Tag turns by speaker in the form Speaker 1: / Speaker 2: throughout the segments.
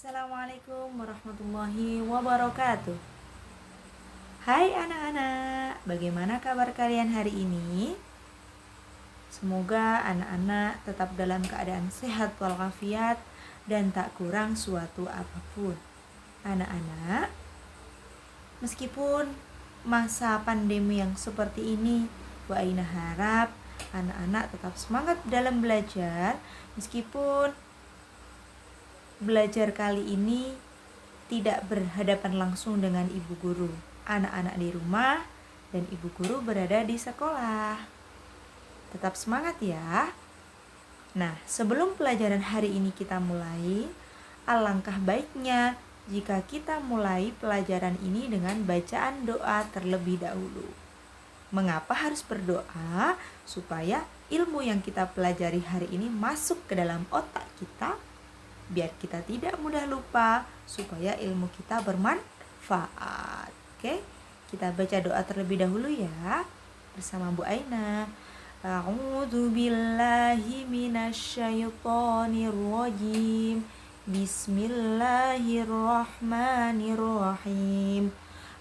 Speaker 1: Assalamualaikum warahmatullahi wabarakatuh. Hai anak-anak, bagaimana kabar kalian hari ini? Semoga anak-anak tetap dalam keadaan sehat walafiat dan tak kurang suatu apapun. Anak-anak, meskipun masa pandemi yang seperti ini, Bu Aina harap anak-anak tetap semangat dalam belajar meskipun belajar kali ini tidak berhadapan langsung dengan ibu guru. Anak-anak di rumah dan ibu guru berada di sekolah. Tetap semangat ya. Nah, sebelum pelajaran hari ini kita mulai, alangkah baiknya jika kita mulai pelajaran ini dengan bacaan doa terlebih dahulu. Mengapa harus berdoa? Supaya ilmu yang kita pelajari hari ini masuk ke dalam otak kita, biar kita tidak mudah lupa, supaya ilmu kita bermanfaat. Oke, kita baca doa terlebih dahulu ya, bersama Bu Aina. A'udzu billahi minasyaitonir rajim. Bismillahirrahmanirrahim.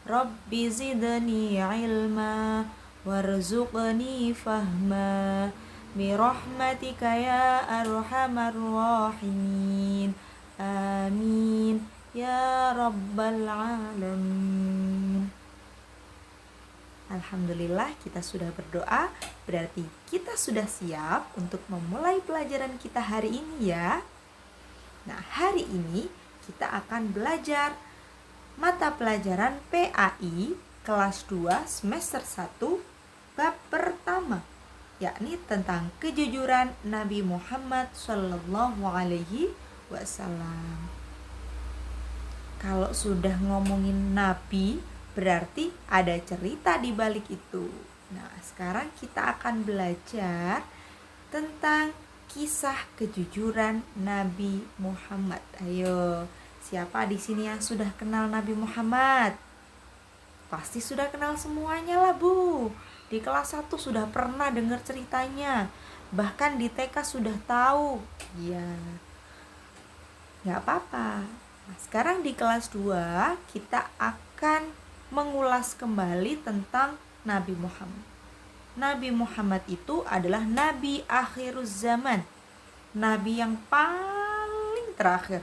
Speaker 1: Rabbi zidni ilma warzuqni fahma. Birahmatika ya arhamar rahimin. Amin ya rabbal alamin. Alhamdulillah, kita sudah berdoa, berarti kita sudah siap untuk memulai pelajaran kita hari ini ya. Nah, hari ini kita akan belajar mata pelajaran PAI kelas 2 semester 1 bab pertama, yakni tentang kejujuran Nabi Muhammad Sallallahu Alaihi Wasallam. Kalau sudah ngomongin Nabi, berarti ada cerita di balik itu. Nah, sekarang kita akan belajar tentang kisah kejujuran Nabi Muhammad. Ayo, siapa di sini yang sudah kenal Nabi Muhammad? Pasti sudah kenal semuanya lah, Bu. Di kelas 1 sudah pernah dengar ceritanya. Bahkan di TK sudah tahu. Iya. Gak apa-apa. Nah, sekarang di kelas 2 kita akan mengulas kembali tentang Nabi Muhammad. Nabi Muhammad itu adalah Nabi akhiruz zaman. Nabi yang paling terakhir.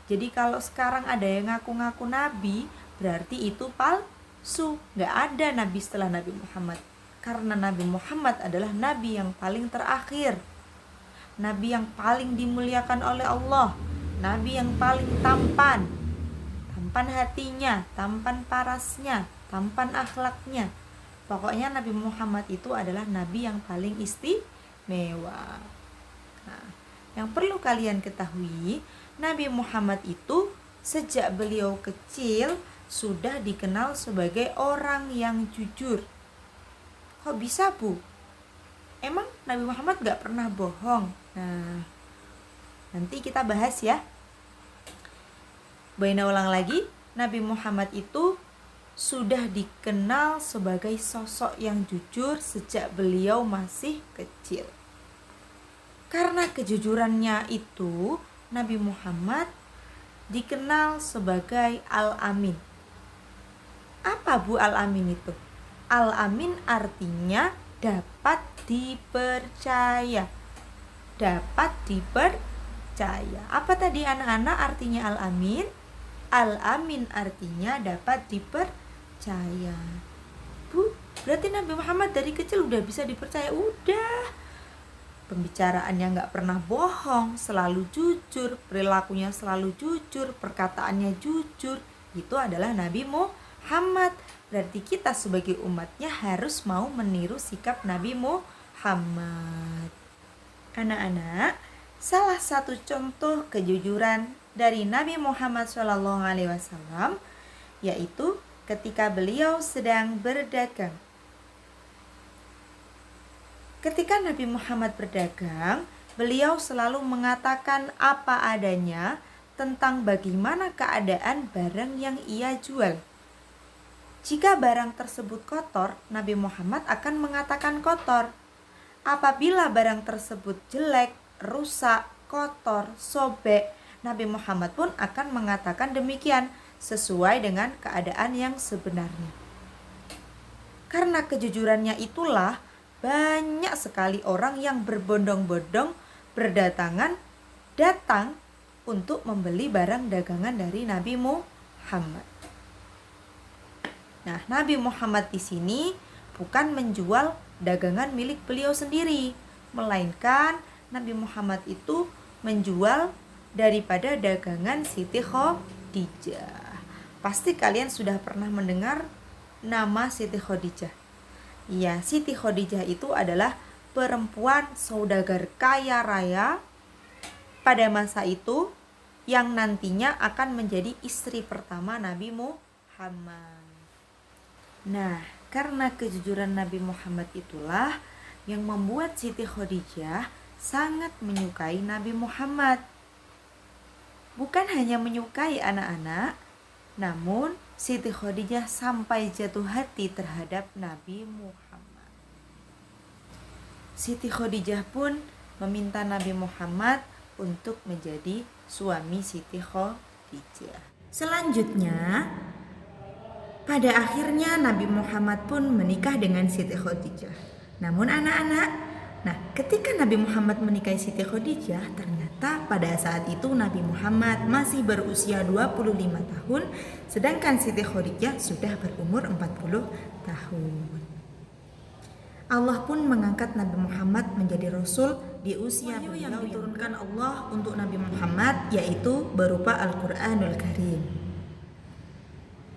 Speaker 1: Jadi kalau sekarang ada yang ngaku-ngaku Nabi, berarti itu palsu. Gak ada Nabi setelah Nabi Muhammad. Karena Nabi Muhammad adalah Nabi yang paling terakhir, Nabi yang paling dimuliakan oleh Allah, Nabi yang paling tampan hatinya, tampan parasnya, tampan akhlaknya. Pokoknya Nabi Muhammad itu adalah Nabi yang paling istimewa. Nah, yang perlu kalian ketahui, Nabi Muhammad itu sejak beliau kecil sudah dikenal sebagai orang yang jujur. Kok bisa, Bu? Emang Nabi Muhammad gak pernah bohong? Nah, nanti kita bahas ya. Baina ulang lagi, Nabi Muhammad itu sudah dikenal sebagai sosok yang jujur sejak beliau masih kecil. Karena kejujurannya itu, Nabi Muhammad dikenal sebagai Al-Amin. Apa, Bu, Al-Amin itu? Al-Amin artinya dapat dipercaya. Dapat dipercaya. Apa tadi anak-anak artinya Al-Amin? Al-Amin artinya dapat dipercaya. Bu, berarti Nabi Muhammad dari kecil udah bisa dipercaya? Udah. Pembicaraannya gak pernah bohong, selalu jujur, perilakunya selalu jujur, perkataannya jujur. Itu adalah Nabi Muhammad. Berarti kita sebagai umatnya harus mau meniru sikap Nabi Muhammad. Anak-anak, salah satu contoh kejujuran dari Nabi Muhammad SAW yaitu ketika beliau sedang berdagang. Ketika Nabi Muhammad berdagang, beliau selalu mengatakan apa adanya tentang bagaimana keadaan barang yang ia jual. Jika barang tersebut kotor, Nabi Muhammad akan mengatakan kotor. Apabila barang tersebut jelek, rusak, kotor, sobek, Nabi Muhammad pun akan mengatakan demikian sesuai dengan keadaan yang sebenarnya. Karena kejujurannya itulah banyak sekali orang yang berbondong-bondong datang untuk membeli barang dagangan dari Nabi Muhammad. Nah, Nabi Muhammad di sini bukan menjual dagangan milik beliau sendiri, melainkan Nabi Muhammad itu menjual daripada dagangan Siti Khadijah. Pasti kalian sudah pernah mendengar nama Siti Khadijah. Ya, Siti Khadijah itu adalah perempuan saudagar kaya raya pada masa itu yang nantinya akan menjadi istri pertama Nabi Muhammad. Nah, karena kejujuran Nabi Muhammad itulah yang membuat Siti Khadijah sangat menyukai Nabi Muhammad. Bukan hanya menyukai anak-anak, namun Siti Khadijah sampai jatuh hati terhadap Nabi Muhammad. Siti Khadijah pun meminta Nabi Muhammad untuk menjadi suami Siti Khadijah. Selanjutnya, pada akhirnya Nabi Muhammad pun menikah dengan Siti Khadijah. Namun anak-anak, ketika Nabi Muhammad menikahi Siti Khadijah, ternyata pada saat itu Nabi Muhammad masih berusia 25 tahun, sedangkan Siti Khadijah sudah berumur 40 tahun. Allah pun mengangkat Nabi Muhammad menjadi Rasul di usia beliau yang diturunkan Allah untuk Nabi Muhammad, yaitu berupa Al-Quranul Karim.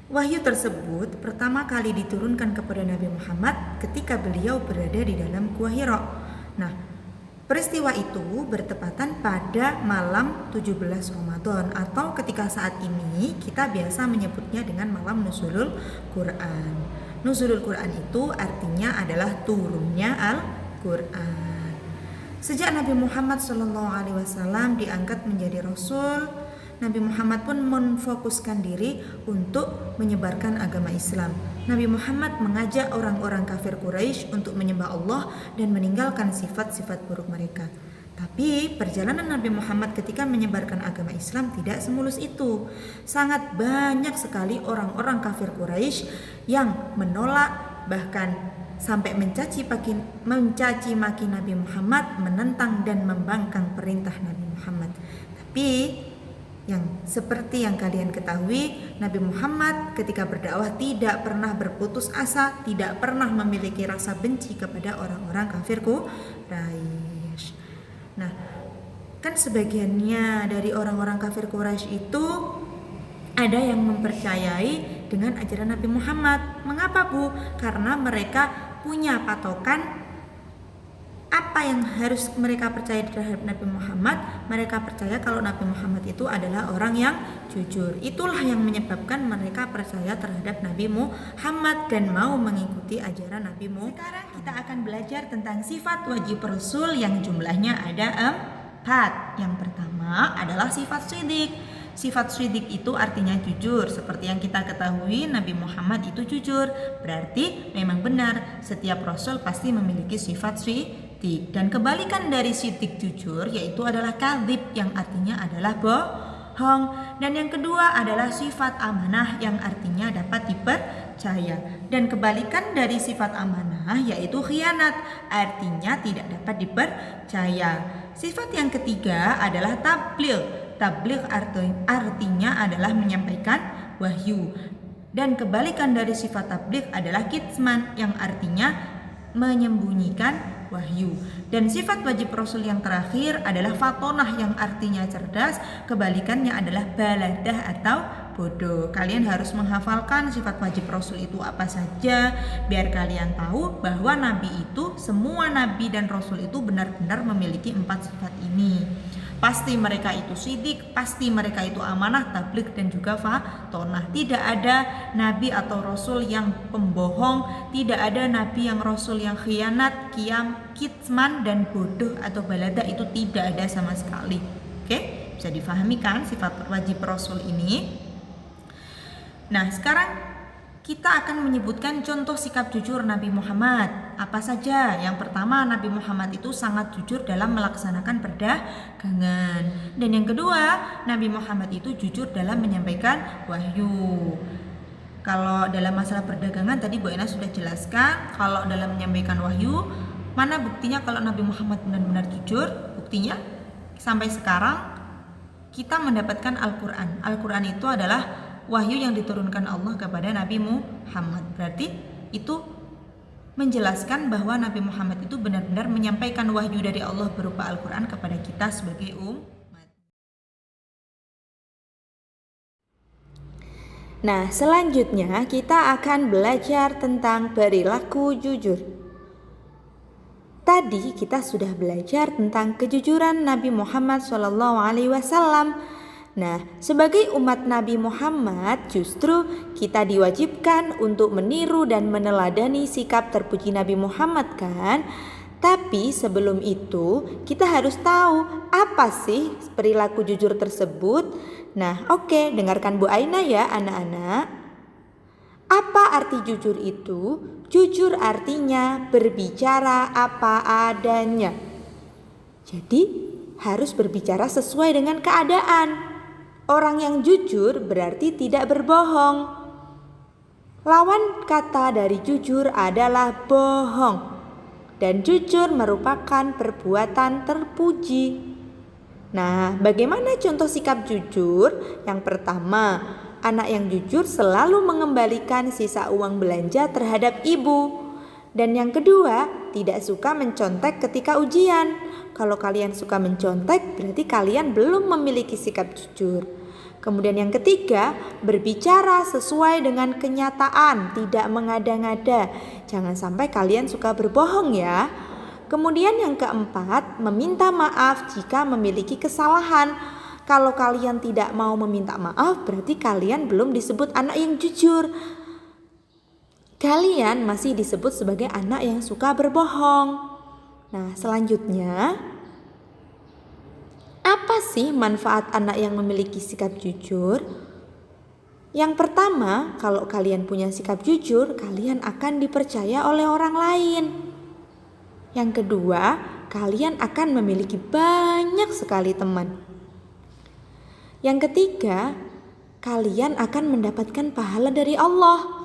Speaker 1: Wahyu tersebut pertama kali diturunkan kepada Nabi Muhammad ketika beliau berada di dalam Gua Hira. Nah, peristiwa itu bertepatan pada malam 17 Ramadan atau ketika saat ini kita biasa menyebutnya dengan malam Nuzulul Quran. Nuzulul Quran itu artinya adalah turunnya Al-Quran. Sejak Nabi Muhammad SAW diangkat menjadi Rasul, Nabi Muhammad pun memfokuskan diri untuk menyebarkan agama Islam. Nabi Muhammad mengajak orang-orang kafir Quraisy untuk menyembah Allah dan meninggalkan sifat-sifat buruk mereka. Tapi perjalanan Nabi Muhammad ketika menyebarkan agama Islam tidak semulus itu. Sangat banyak sekali orang-orang kafir Quraisy yang menolak, bahkan sampai mencaci maki Nabi Muhammad, menentang dan membangkang perintah Nabi Muhammad. Tapi yang seperti yang kalian ketahui, Nabi Muhammad ketika berdakwah tidak pernah berputus asa, tidak pernah memiliki rasa benci kepada orang-orang kafir Quraisy. Nah, kan sebagiannya dari orang-orang kafir Quraisy itu ada yang mempercayai dengan ajaran Nabi Muhammad. Mengapa, Bu? Karena mereka punya patokan apa yang harus mereka percaya terhadap Nabi Muhammad. Mereka percaya kalau Nabi Muhammad itu adalah orang yang jujur. Itulah yang menyebabkan mereka percaya terhadap Nabi Muhammad dan mau mengikuti ajaran Nabi Muhammad. Sekarang kita akan belajar tentang sifat wajib Rasul yang jumlahnya ada 4. Yang pertama adalah sifat shidik. Sifat shidik itu artinya jujur. Seperti yang kita ketahui, Nabi Muhammad itu jujur. Berarti memang benar setiap Rasul pasti memiliki sifat shidik. Dan kebalikan dari shidik jujur yaitu adalah kadzib, yang artinya adalah bohong. Dan yang kedua adalah sifat amanah yang artinya dapat dipercaya. Dan kebalikan dari sifat amanah yaitu khianat, artinya tidak dapat dipercaya. Sifat yang ketiga adalah tabligh. Tabligh artinya adalah menyampaikan wahyu. Dan kebalikan dari sifat tabligh adalah kitman, yang artinya menyembunyikan wahyu. Dan sifat wajib Rasul yang terakhir adalah fatonah, yang artinya cerdas. Kebalikannya adalah baladah atau bodoh. Kalian harus menghafalkan sifat wajib Rasul itu apa saja, biar kalian tahu bahwa Nabi itu, semua Nabi dan Rasul itu benar-benar memiliki 4 sifat ini. Pasti mereka itu shidik, pasti mereka itu amanah, tabligh, dan juga fatonah. Tidak ada nabi atau rasul yang pembohong, tidak ada nabi yang rasul yang khianat, kiam, kitman, dan bodoh atau balada, itu tidak ada sama sekali. Oke, bisa difahami kan sifat wajib rasul ini? Nah, sekarang kita akan menyebutkan contoh sikap jujur Nabi Muhammad. Apa saja? Yang pertama, Nabi Muhammad itu sangat jujur dalam melaksanakan perdagangan. Dan yang kedua, Nabi Muhammad itu jujur dalam menyampaikan wahyu. Kalau dalam masalah perdagangan tadi Bu Ena sudah jelaskan. Kalau dalam menyampaikan wahyu, mana buktinya kalau Nabi Muhammad benar-benar jujur? Buktinya sampai sekarang kita mendapatkan Al-Quran. Al-Quran itu adalah wahyu yang diturunkan Allah kepada Nabi Muhammad. Berarti itu menjelaskan bahwa Nabi Muhammad itu benar-benar menyampaikan wahyu dari Allah berupa Al-Quran kepada kita sebagai umat.
Speaker 2: Nah, selanjutnya kita akan belajar tentang perilaku jujur. Tadi kita sudah belajar tentang kejujuran Nabi Muhammad SAW. Nah, sebagai umat Nabi Muhammad, justru kita diwajibkan untuk meniru dan meneladani sikap terpuji Nabi Muhammad kan? Tapi sebelum itu, kita harus tahu apa sih perilaku jujur tersebut. Nah, oke, dengarkan Bu Aina ya anak-anak. Apa arti jujur itu? Jujur artinya berbicara apa adanya. Jadi, harus berbicara sesuai dengan keadaan. Orang yang jujur berarti tidak berbohong. Lawan kata dari jujur adalah bohong. Dan jujur merupakan perbuatan terpuji. Nah, bagaimana contoh sikap jujur? Yang pertama, anak yang jujur selalu mengembalikan sisa uang belanja terhadap ibu. Dan yang kedua, tidak suka mencontek ketika ujian. Kalau kalian suka mencontek, berarti kalian belum memiliki sikap jujur. Kemudian yang ketiga, berbicara sesuai dengan kenyataan, tidak mengada-ngada. Jangan sampai kalian suka berbohong ya. Kemudian yang keempat, meminta maaf jika memiliki kesalahan. Kalau kalian tidak mau meminta maaf, berarti kalian belum disebut anak yang jujur. Kalian masih disebut sebagai anak yang suka berbohong. Nah, selanjutnya, apa sih manfaat anak yang memiliki sikap jujur? Yang pertama, kalau kalian punya sikap jujur, kalian akan dipercaya oleh orang lain. Yang kedua, kalian akan memiliki banyak sekali teman. Yang ketiga, kalian akan mendapatkan pahala dari Allah.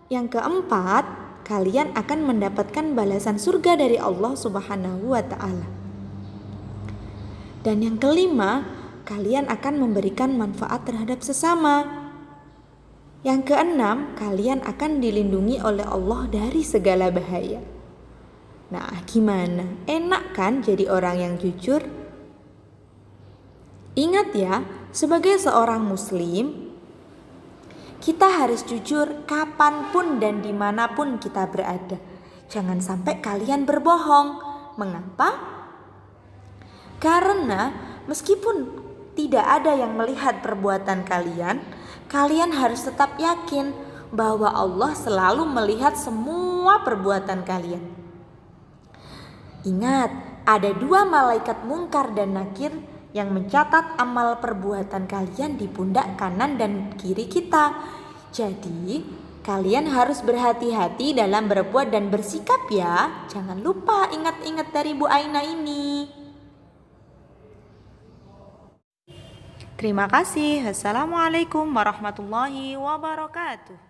Speaker 2: Yang keempat, kalian akan mendapatkan balasan surga dari Allah Subhanahu wa Ta'ala. Dan yang kelima, kalian akan memberikan manfaat terhadap sesama. Yang keenam, kalian akan dilindungi oleh Allah dari segala bahaya. Nah, gimana? Enak kan jadi orang yang jujur? Ingat ya, sebagai seorang muslim, kita harus jujur kapanpun dan dimanapun kita berada. Jangan sampai kalian berbohong. Mengapa? Karena meskipun tidak ada yang melihat perbuatan kalian, kalian harus tetap yakin bahwa Allah selalu melihat semua perbuatan kalian. Ingat, ada 2 malaikat Mungkar dan Nakir yang mencatat amal perbuatan kalian di pundak kanan dan kiri kita. Jadi, kalian harus berhati-hati dalam berbuat dan bersikap ya. Jangan lupa ingat-ingat dari Bu Aina ini. Terima kasih. Assalamualaikum warahmatullahi wabarakatuh.